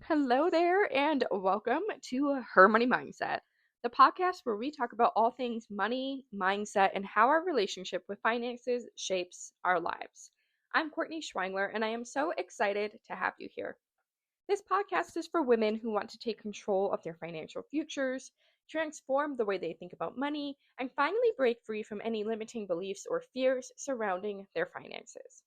Hello there, and welcome to Her Money Mindset, the podcast where we talk about all things money, mindset, and how our relationship with finances shapes our lives. I'm Courtney Schweinler, and I am so excited to have you here. This podcast is for women who want to take control of their financial futures, transform the way they think about money, and finally break free from any limiting beliefs or fears surrounding their finances.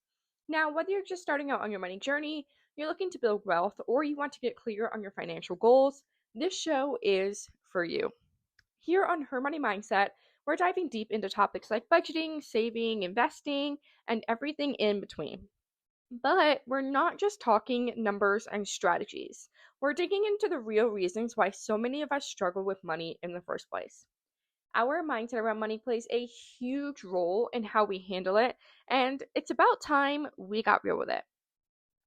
Now, whether you're just starting out on your money journey, you're looking to build wealth, or you want to get clear on your financial goals, this show is for you. Here on Her Money Mindset, we're diving deep into topics like budgeting, saving, investing, and everything in between. But we're not just talking numbers and strategies. We're digging into the real reasons why so many of us struggle with money in the first place. Our mindset around money plays a huge role in how we handle it, and it's about time we got real with it.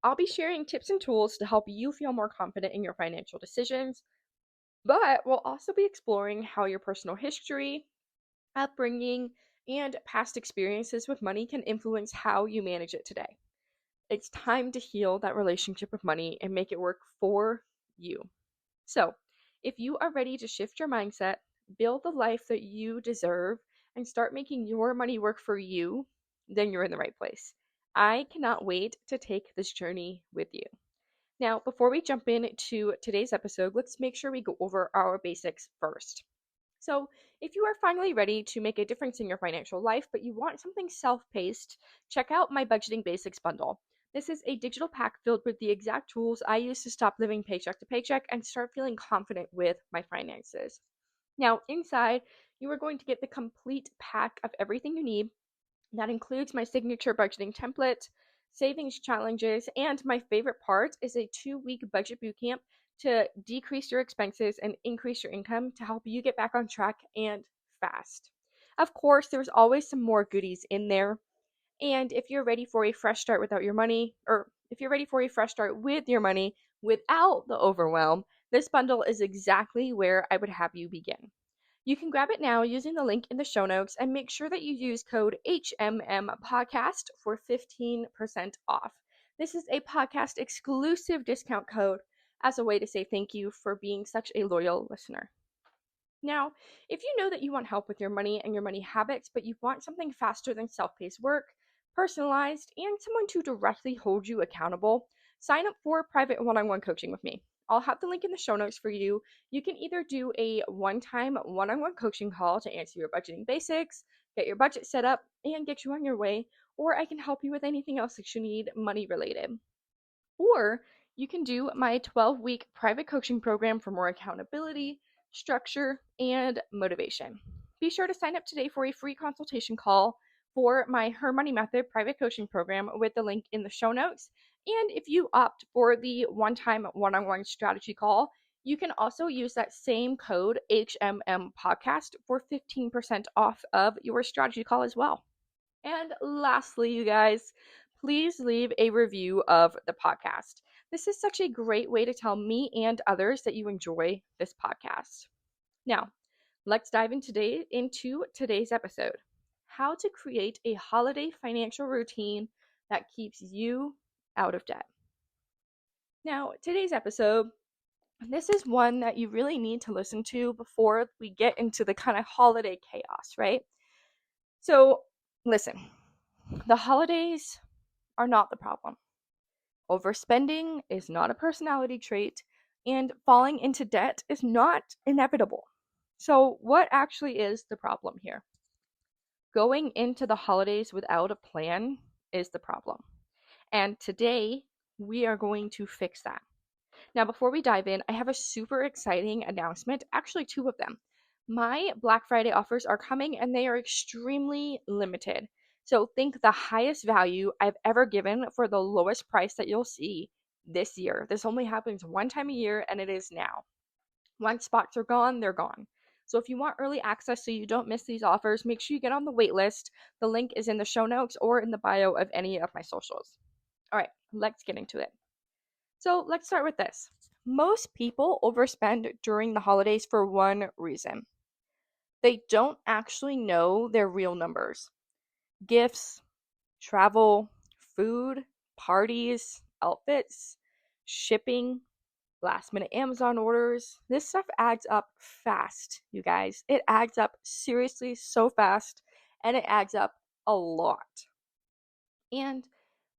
I'll be sharing tips and tools to help you feel more confident in your financial decisions, but we'll also be exploring how your personal history, upbringing, and past experiences with money can influence how you manage it today. It's time to heal that relationship with money and make it work for you. So, if you are ready to shift your mindset, build the life that you deserve, and start making your money work for you, then you're in the right place. I cannot wait to take this journey with you. Now, before we jump into today's episode, let's make sure we go over our basics first. So, if you are finally ready to make a difference in your financial life, but you want something self paced, check out my Budgeting Basics bundle. This is a digital pack filled with the exact tools I use to stop living paycheck to paycheck and start feeling confident with my finances. Now, inside, you are going to get the complete pack of everything you need. That includes my signature budgeting template, savings challenges, and my favorite part is a 2-week budget bootcamp to decrease your expenses and increase your income to help you get back on track and fast. Of course, there's always some more goodies in there. And if you're ready for a fresh start without your money, or if you're ready for a fresh start with your money without the overwhelm, this bundle is exactly where I would have you begin. You can grab it now using the link in the show notes and make sure that you use code HMM Podcast for 15% off. This is a podcast exclusive discount code as a way to say thank you for being such a loyal listener. Now, if you know that you want help with your money and your money habits, but you want something faster than self paced work, personalized, and someone to directly hold you accountable, sign up for private one on one coaching with me. I'll have the link in the show notes for you. You can either do a one time one on one coaching call to answer your budgeting basics, get your budget set up, and get you on your way, or I can help you with anything else that you need money related. Or you can do my 12-week private coaching program for more accountability, structure, and motivation. Be sure to sign up today for a free consultation call for my Her Money Method private coaching program with the link in the show notes. And if you opt for the one-time one-on-one strategy call, you can also use that same code HMM podcast for 15% off of your strategy call as well. And lastly, you guys, please leave a review of the podcast. This is such a great way to tell me and others that you enjoy this podcast. Now, let's dive into today's episode. How to create a holiday financial routine that keeps you out of debt. Now, today's episode, this is one that you really need to listen to before we get into the kind of holiday chaos, right? So, listen, the holidays are not the problem. Overspending is not a personality trait, and falling into debt is not inevitable. So, what actually is the problem here? Going into the holidays without a plan is the problem. And today, we are going to fix that. Now, before we dive in, I have a super exciting announcement, actually, two of them. My Black Friday offers are coming and they are extremely limited. So think the highest value I've ever given for the lowest price that you'll see this year. This only happens one time a year and it is now. Once spots are gone, they're gone. So if you want early access so you don't miss these offers, make sure you get on the wait list. The link is in the show notes or in the bio of any of my socials. All right, let's get into it. So let's start with this. Most people overspend during the holidays for one reason. They don't actually know their real numbers. Gifts, travel, food, parties, outfits, shipping, last minute Amazon orders. This stuff adds up fast, you guys. It adds up seriously so fast, and it adds up a lot. And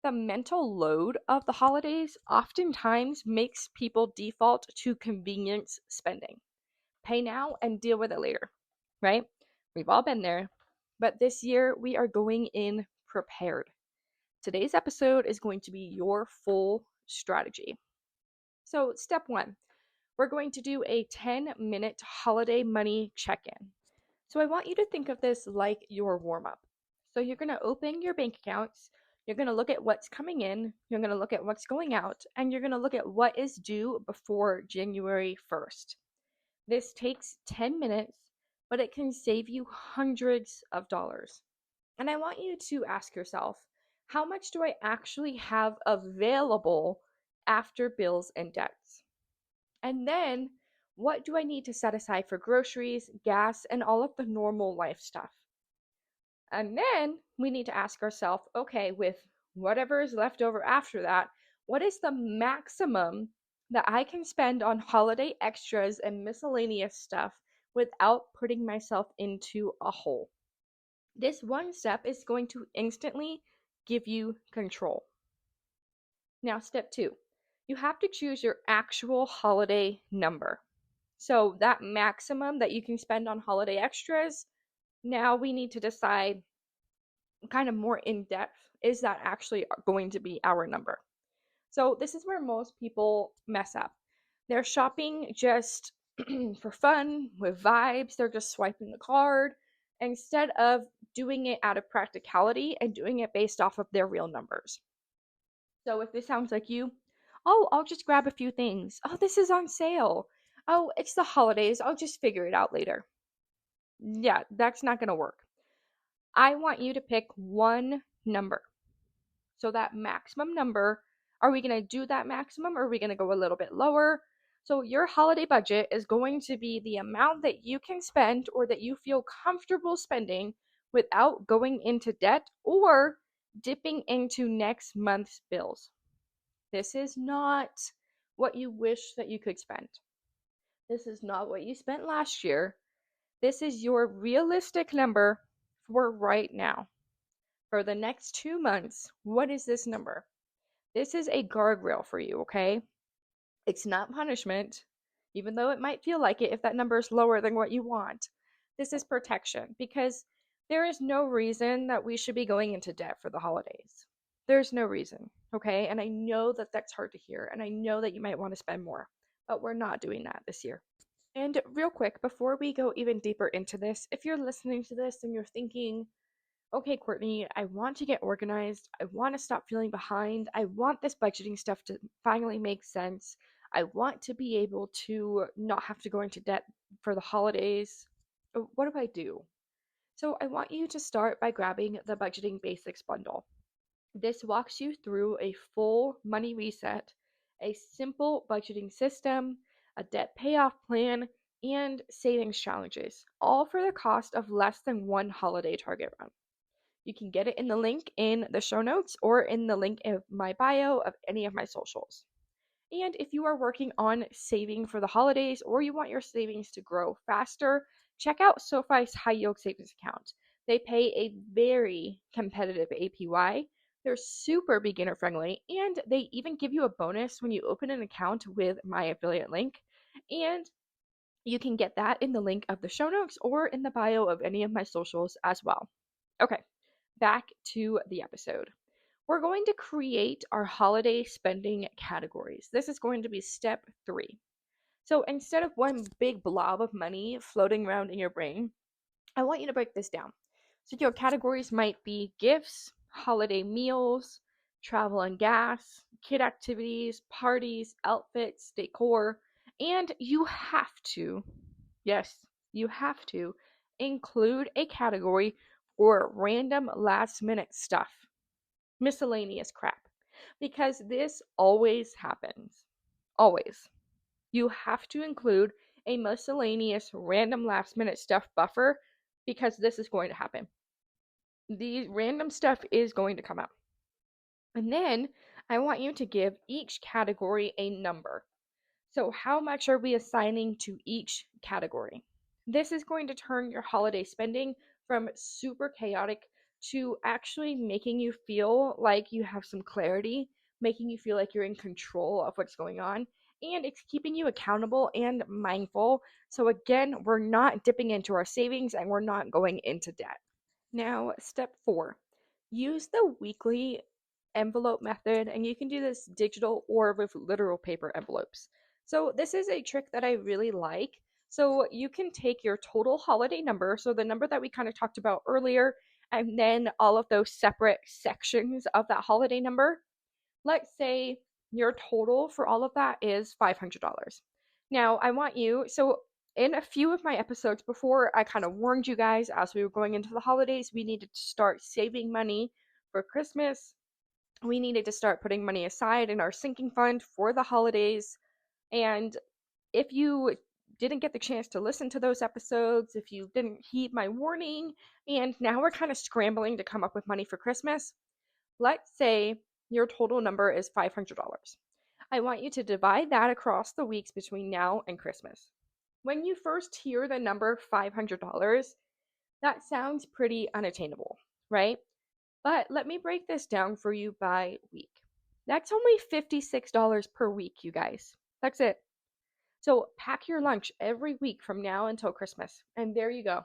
the mental load of the holidays oftentimes makes people default to convenience spending. Pay now and deal with it later, right? We've all been there. But this year, we are going in prepared. Today's episode is going to be your full strategy. So, step one, we're going to do a 10-minute holiday money check-in. So I want you to think of this like your warm-up. So you're going to open your bank accounts, you're going to look at what's coming in, you're going to look at what's going out, and you're going to look at what is due before January 1st. This takes 10 minutes, but it can save you hundreds of dollars. And I want you to ask yourself, how much do I actually have available after bills and debts? And then, what do I need to set aside for groceries, gas, and all of the normal life stuff? And then we need to ask ourselves, okay, with whatever is left over after that, what is the maximum that I can spend on holiday extras and miscellaneous stuff without putting myself into a hole? This one step is going to instantly give you control. Now, step two, you have to choose your actual holiday number. So that maximum that you can spend on holiday extras, now we need to decide kind of more in depth, is that actually going to be our number? So this is where most people mess up. They're shopping just for fun, with vibes. They're just swiping the card instead of doing it out of practicality and doing it based off of their real numbers. So if this sounds like you, oh, I'll just grab a few things. Oh, this is on sale. Oh, it's the holidays. I'll just figure it out later. Yeah, that's not going to work. I want you to pick one number. So that maximum number, are we going to do that maximum or are we going to go a little bit lower? So your holiday budget is going to be the amount that you can spend or that you feel comfortable spending without going into debt or dipping into next month's bills. This is not what you wish that you could spend. This is not what you spent last year. This is your realistic number for right now. For the next 2 months, what is this number? This is a guardrail for you, okay? It's not punishment, even though it might feel like it if that number is lower than what you want. This is protection because there is no reason that we should be going into debt for the holidays. There's no reason, okay? And I know that that's hard to hear, and I know that you might want to spend more, but we're not doing that this year. And real quick, before we go even deeper into this, if you're listening to this and you're thinking, okay, Courtney, I want to get organized. I want to stop feeling behind. I want this budgeting stuff to finally make sense. I want to be able to not have to go into debt for the holidays. What do I do? So I want you to start by grabbing the Budgeting Basics bundle. This walks you through a full money reset, a simple budgeting system, a debt payoff plan, and savings challenges, all for the cost of less than one holiday Target run. You can get it in the link in the show notes or in the link in my bio of any of my socials. And if you are working on saving for the holidays or you want your savings to grow faster, check out SoFi's high yield savings account. They pay a very competitive APY. They're super beginner friendly, and they even give you a bonus when you open an account with my affiliate link. And you can get that in the link of the show notes or in the bio of any of my socials as well. Okay, back to the episode. We're going to create our holiday spending categories. This is going to be step 3. So instead of one big blob of money floating around in your brain, I want you to break this down. So your categories might be gifts, holiday meals, travel and gas, kid activities, parties, outfits, decor, and you have to, yes, you have to include a category for random last minute stuff, miscellaneous crap, because this always happens. Always. You have to include a miscellaneous random last minute stuff buffer because this is going to happen. The random stuff is going to come out. And then I want you to give each category a number. So, how much are we assigning to each category? This is going to turn your holiday spending from super chaotic to actually making you feel like you have some clarity, making you feel like you're in control of what's going on, and it's keeping you accountable and mindful. So, again, we're not dipping into our savings and we're not going into debt. Now, step 4, use the weekly envelope method, and you can do this digital or with literal paper envelopes. So, this is a trick that I really like. So, you can take your total holiday number, so the number that we kind of talked about earlier, and then all of those separate sections of that holiday number. Let's say your total for all of that is $500. Now, I want you, so in a few of my episodes before, I kind of warned you guys as we were going into the holidays, we needed to start saving money for Christmas. We needed to start putting money aside in our sinking fund for the holidays. And if you didn't get the chance to listen to those episodes, if you didn't heed my warning, and now we're kind of scrambling to come up with money for Christmas, let's say your total number is $500. I want you to divide that across the weeks between now and Christmas. When you first hear the number $500, that sounds pretty unattainable, right? But let me break this down for you by week. That's only $56 per week, you guys. That's it. So pack your lunch every week from now until Christmas, and there you go.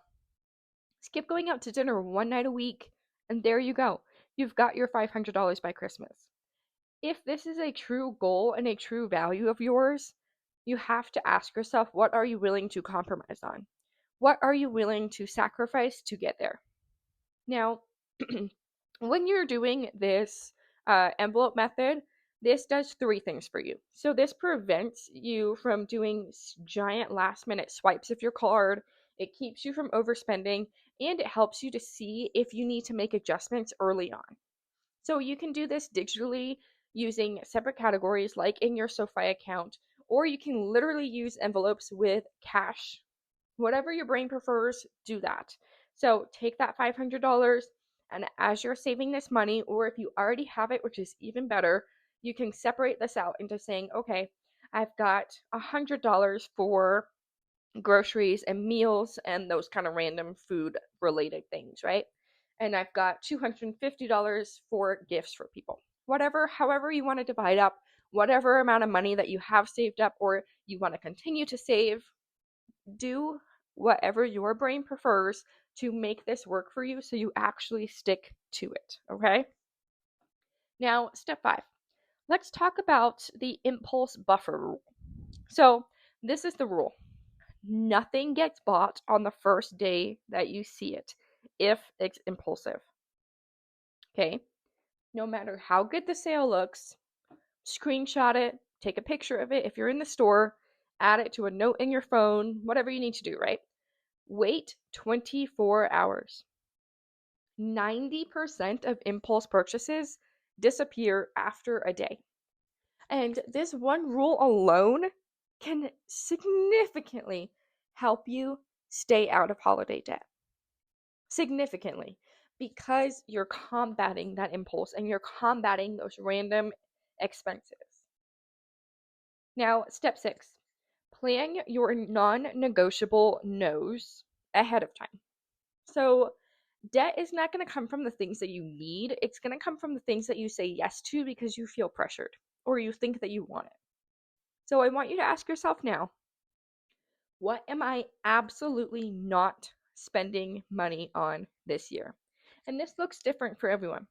Skip going out to dinner one night a week, and there you go. You've got your $500 by Christmas. If this is a true goal and a true value of yours, you have to ask yourself, what are you willing to compromise on? What are you willing to sacrifice to get there? Now, when you're doing this envelope method, this does 3 things for you. So this prevents you from doing giant last minute swipes of your card. It keeps you from overspending, and it helps you to see if you need to make adjustments early on. So you can do this digitally using separate categories like in your SoFi account, or you can literally use envelopes with cash. Whatever your brain prefers, do that. So take that $500, and as you're saving this money, or if you already have it, which is even better, you can separate this out into saying, okay, I've got $100 for groceries and meals and those kind of random food related things, right? And I've got $250 for gifts for people. Whatever, however you want to divide up, whatever amount of money that you have saved up or you want to continue to save, do whatever your brain prefers to make this work for you so you actually stick to it, okay? Now, step 5. Let's talk about the impulse buffer rule. So, this is the rule. Nothing gets bought on the first day that you see it if it's impulsive. Okay? No matter how good the sale looks, screenshot it, take a picture of it if you're in the store, add it to a note in your phone, whatever you need to do, right? Wait 24 hours. 90% of impulse purchases disappear after a day. And this one rule alone can significantly help you stay out of holiday debt. Significantly. Because you're combating that impulse and you're combating those random expenses. Now, step 6. Plan your non-negotiable no's ahead of time. So, debt is not going to come from the things that you need. It's going to come from the things that you say yes to because you feel pressured or you think that you want it. So I want you to ask yourself now, what am I absolutely not spending money on this year? And this looks different for everyone.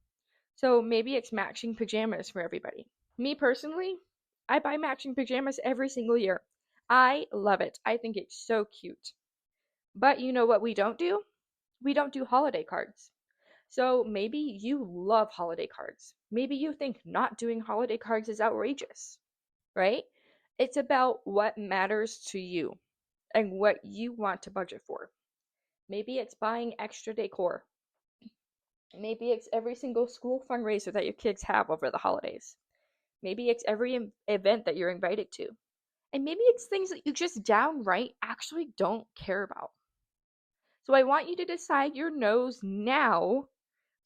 So maybe it's matching pajamas for everybody. Me personally, I buy matching pajamas every single year. I love it. I think it's so cute. But you know what we don't do? We don't do holiday cards. So maybe you love holiday cards. Maybe you think not doing holiday cards is outrageous, right? It's about what matters to you and what you want to budget for. Maybe it's buying extra decor. Maybe it's every single school fundraiser that your kids have over the holidays. Maybe it's every event that you're invited to. And maybe it's things that you just downright actually don't care about. So I want you to decide your no's now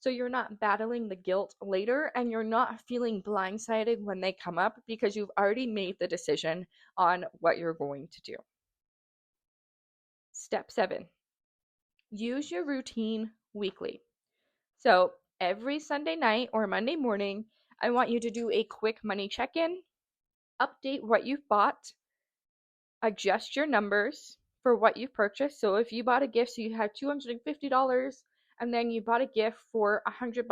So you're not battling the guilt later and you're not feeling blindsided when they come up because you've already made the decision on what you're going to do. Step 7, use your routine weekly. So every Sunday night or Monday morning, I want you to do a quick money check-in, update what you've bought, adjust your numbers for what you purchased. So if you bought a gift, so you had $250 and then you bought a gift for $100.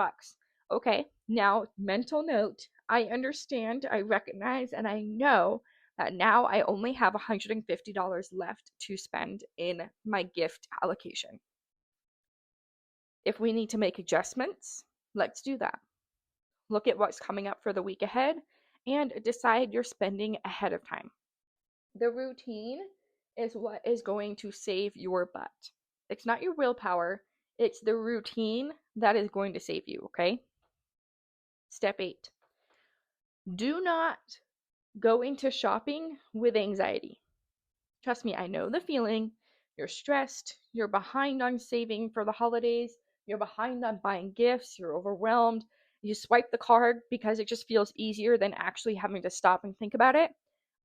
Okay, now mental note, I understand, I recognize, and I know that now I only have $150 left to spend in my gift allocation. If we need to make adjustments, let's do that. Look at what's coming up for the week ahead and decide your spending ahead of time. The routine is what is going to save your butt. It's not your willpower, it's the routine that is going to save you, okay? Step 8, do not go into shopping with anxiety. Trust me, I know the feeling. You're stressed, you're behind on saving for the holidays, you're behind on buying gifts, you're overwhelmed. You swipe the card because it just feels easier than actually having to stop and think about it.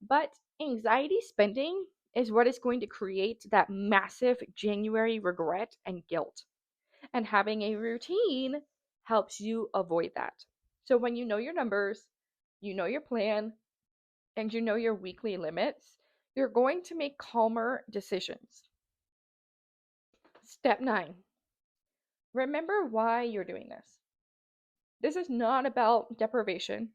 But anxiety spending is what is going to create that massive January regret and guilt. And having a routine helps you avoid that. So when you know your numbers, you know your plan, and you know your weekly limits, you're going to make calmer decisions. Step 9, remember why you're doing this. This is not about deprivation.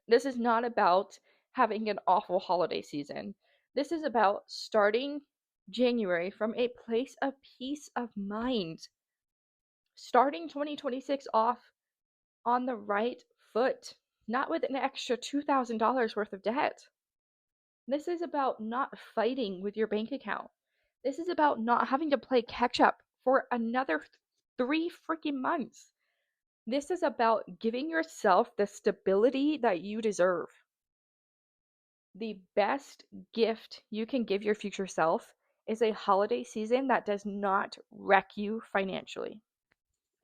This is not about having an awful holiday season. This is about starting January from a place of peace of mind. Starting 2026 off on the right foot, not with an extra $2,000 worth of debt. This is about not fighting with your bank account. This is about not having to play catch up for another 3 freaking months. This is about giving yourself the stability that you deserve. The best gift you can give your future self is a holiday season that does not wreck you financially.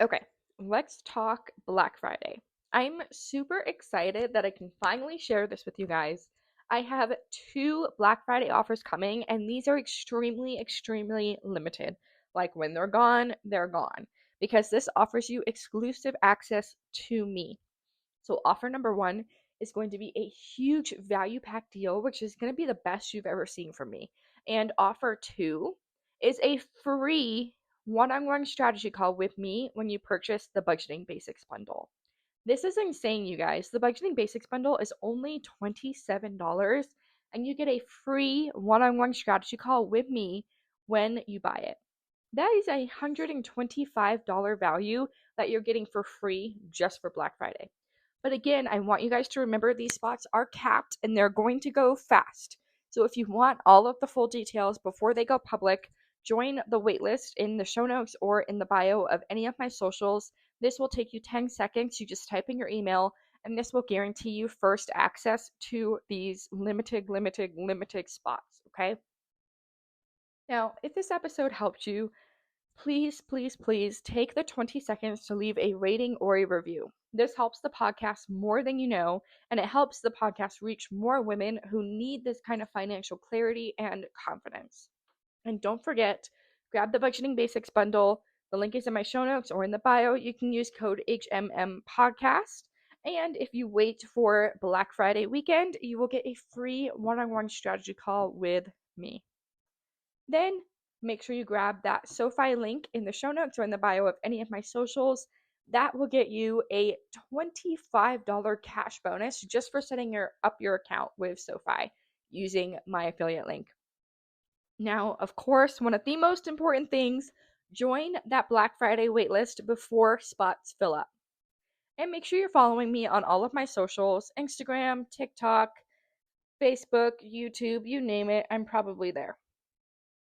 Okay, let's talk Black Friday. I'm super excited that I can finally share this with you guys. I have 2 Black Friday offers coming, and these are extremely, extremely limited. Like when they're gone, because this offers you exclusive access to me. So offer number 1 is going to be a huge value pack deal, which is going to be the best you've ever seen from me. And offer 2 is a free one-on-one strategy call with me when you purchase the Budgeting Basics bundle. This is insane, you guys. The Budgeting Basics bundle is only $27, and you get a free one-on-one strategy call with me when you buy it. That is a $125 value that you're getting for free just for Black Friday. But again, I want you guys to remember these spots are capped and they're going to go fast. So if you want all of the full details before they go public, join the waitlist in the show notes or in the bio of any of my socials. This will take you 10 seconds. You just type in your email, and this will guarantee you first access to these limited spots, okay? Now, if this episode helped you, please, please, please take the 20 seconds to leave a rating or a review. This helps the podcast more than you know, and it helps the podcast reach more women who need this kind of financial clarity and confidence. And don't forget, grab the Budgeting Basics bundle. The link is in my show notes or in the bio. You can use code HMM podcast. And if you wait for Black Friday weekend, you will get a free one-on-one strategy call with me. Then make sure you grab that SoFi link in the show notes or in the bio of any of my socials. That will get you a $25 cash bonus just for setting up your account with SoFi using my affiliate link. Now, of course, one of the most important things, join that Black Friday waitlist before spots fill up. And make sure you're following me on all of my socials, Instagram, TikTok, Facebook, YouTube, you name it, I'm probably there.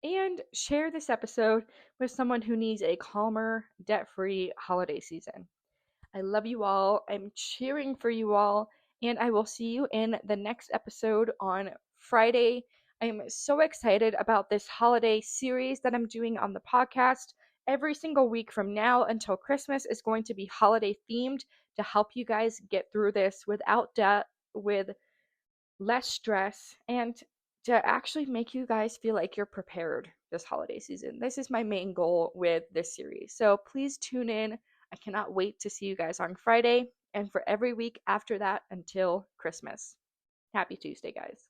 And share this episode with someone who needs a calmer, debt-free holiday season. I love you all. I'm cheering for you all, and I will see you in the next episode on Friday. I am so excited about this holiday series that I'm doing on the podcast. Every single week from now until Christmas is going to be holiday themed to help you guys get through this without debt, with less stress, and to actually make you guys feel like you're prepared this holiday season. This is my main goal with this series. So please tune in. I cannot wait to see you guys on Friday and for every week after that until Christmas. Happy Tuesday, guys.